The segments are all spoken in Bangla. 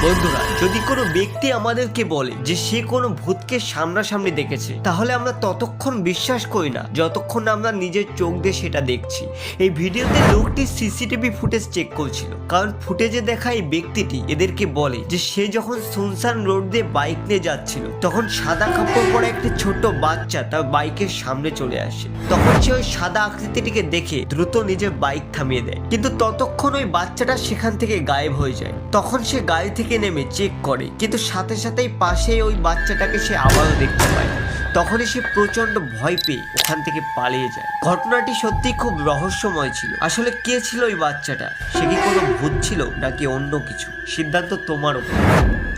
বন্ধুরা, যদি কোনো ব্যক্তি আমাদেরকে বলে যে সে কোনো ভূতকে সামনাসামনি দেখেছে, তাহলে আমরা ততক্ষণ বিশ্বাস করি না যতক্ষণ আমরা নিজের চোখ দিয়ে সেটা দেখছি। এই ভিডিওতে লোকটি সিসিটিভি ফুটেজ চেক করছিল, কারণ ফুটেজে দেখা এই ব্যক্তিটি এদেরকে বলে যে সে যখন সুনসান রোড দিয়ে বাইক নিয়ে যাচ্ছিল, তখন সাদা কাপড় পরা একটি ছোট্ট বাচ্চা তার বাইকের সামনে চলে আসে। তখন সে ওই সাদা আকৃতিটিকে দেখে দ্রুত নিজের বাইক থামিয়ে দেয়, কিন্তু ততক্ষণ ওই বাচ্চাটা সেখান থেকে গায়েব হয়ে যায়। তখন সে গাড়ি থেকে নেমে চেক করে, কিন্তু সাথে সাথেই পাশে ওই বাচ্চাটাকে সে আবারও দেখতে পায়। তখনই সে প্রচন্ড ভয় পেয়ে ওখান থেকে পালিয়ে যায়। ঘটনাটি সত্যি খুব রহস্যময় ছিল। আসলে কে ছিল ওই বাচ্চাটা? সে কি কোনো ভূত ছিল নাকি অন্য কিছু? সিদ্ধান্ত তোমার উপর।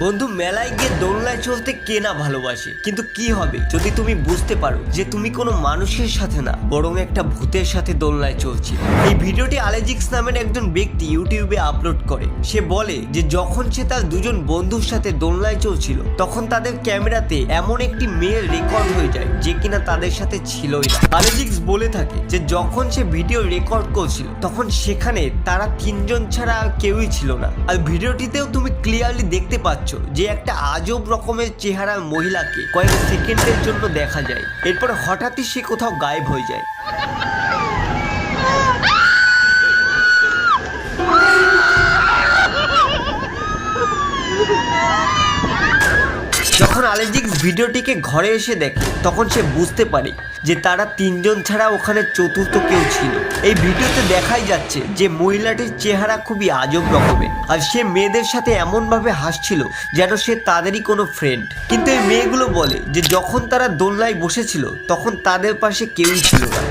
বন্ধু, মেলায় গিয়ে দোলনায় চলতে কে না ভালোবাসে, কিন্তু কি হবে যদি তুমি বুঝতে পারো যে তুমি কোনো মানুষের সাথে না, বরং একটা ভূতের সাথে দোলনায় চলছি। এই ভিডিওটি আলেজিক্স নামের একজন ব্যক্তি ইউটিউবে আপলোড করে। সে বলে যে যখন সে তার দুজন বন্ধুর সাথে দোলনায় চলছিল, তখন তাদের ক্যামেরাতে এমন একটি মেয়ের রেকর্ড হয়ে যায় যে কিনা তাদের সাথে ছিলই না। আলেজিক্স বলে থাকে যে যখন সে ভিডিও রেকর্ড করছিল, তখন সেখানে তারা তিনজন ছাড়া আর কেউই ছিল না। আর ভিডিওটিতেও তুমি ক্লিয়ারলি দেখতে পাচ্ছ যে একটা আজব রকমের চেহারার মহিলাকে কয়েক সেকেন্ডের জন্য দেখা যায়, এরপর হঠাৎই সে কোথাও গায়েব হয়ে যায়। যখন আলেজিক্স ভিডিওটিকে ঘরে এসে দেখে, তখন সে বুঝতে পারে যে তারা তিনজন ছাড়া ওখানে চতুর্থ কেউ ছিল। এই ভিডিওতে দেখাই যাচ্ছে যে মহিলাটির চেহারা খুবই আজব রকমের, আর সে মেয়েদের সাথে এমন ভাবে হাসছিল যেন সে তাদেরই কোনো ফ্রেন্ড। কিন্তু এই মেয়েগুলো বলে যে যখন তারা দোলনায় বসেছিল, তখন তাদের পাশে কেউই ছিল না।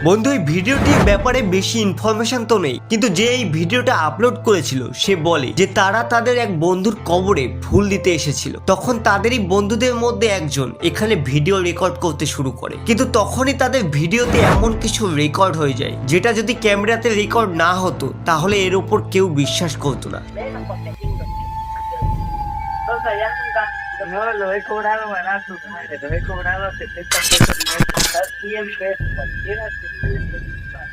বন্ধু, এই ভিডিওটির ব্যাপারে বেশি ইনফরমেশন তো নেই, কিন্তু যে এই ভিডিওটা আপলোড করেছিল সে বলে যে তারা তাদের এক বন্ধুর কবরে ফুল দিতে এসেছিল। তখন তাদেরই বন্ধুদের মধ্যে একজন এখানে ভিডিও রেকর্ড করতে শুরু করে, কিন্তু তখনই তাদের ভিডিওতে এমন কিছু রেকর্ড হয়ে যায় যেটা যদি ক্যামেরাতে রেকর্ড না হতো তাহলে এর উপর কেউ বিশ্বাস করতো না। No, lo he cobrado barato, madre, lo he cobrado a 70 pesos mes, está 100 pesos, cualquiera que puede participar.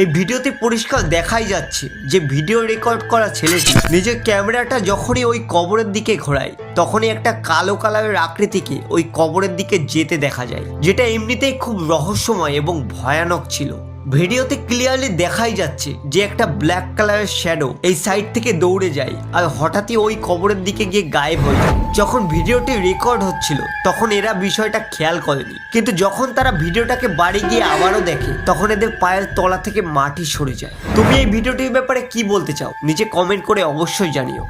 এই ভিডিওতে পরিষ্কার দেখাই যাচ্ছে যে ভিডিও রেকর্ড করা ছেলেটি নিজের ক্যামেরাটা যখনই ওই কবরের দিকে ঘোরায়, তখনই একটা কালো কালারের আকৃতিকে ওই কবরের দিকে যেতে দেখা যায়, যেটা এমনিতেই খুব রহস্যময় এবং ভয়ানক ছিল। ভিডিওতে ক্লিয়ারলি দেখাই যাচ্ছে যে একটা ব্ল্যাক কালারের শ্যাডো এই সাইড থেকে দৌড়ে যায় আর হঠাৎই ওই কবরের দিকে গিয়ে গায়েব হয়ে যায়। যখন ভিডিওটি রেকর্ড হচ্ছিল তখন এরা বিষয়টা খেয়াল করেনি, কিন্তু যখন তারা ভিডিওটাকে বাড়ি গিয়ে আবারও দেখে, তখন এদের পায়ের তলা থেকে মাটি সরে যায়। তুমি এই ভিডিওটির ব্যাপারে কি বলতে চাও? নিচে কমেন্ট করে অবশ্যই জানিও।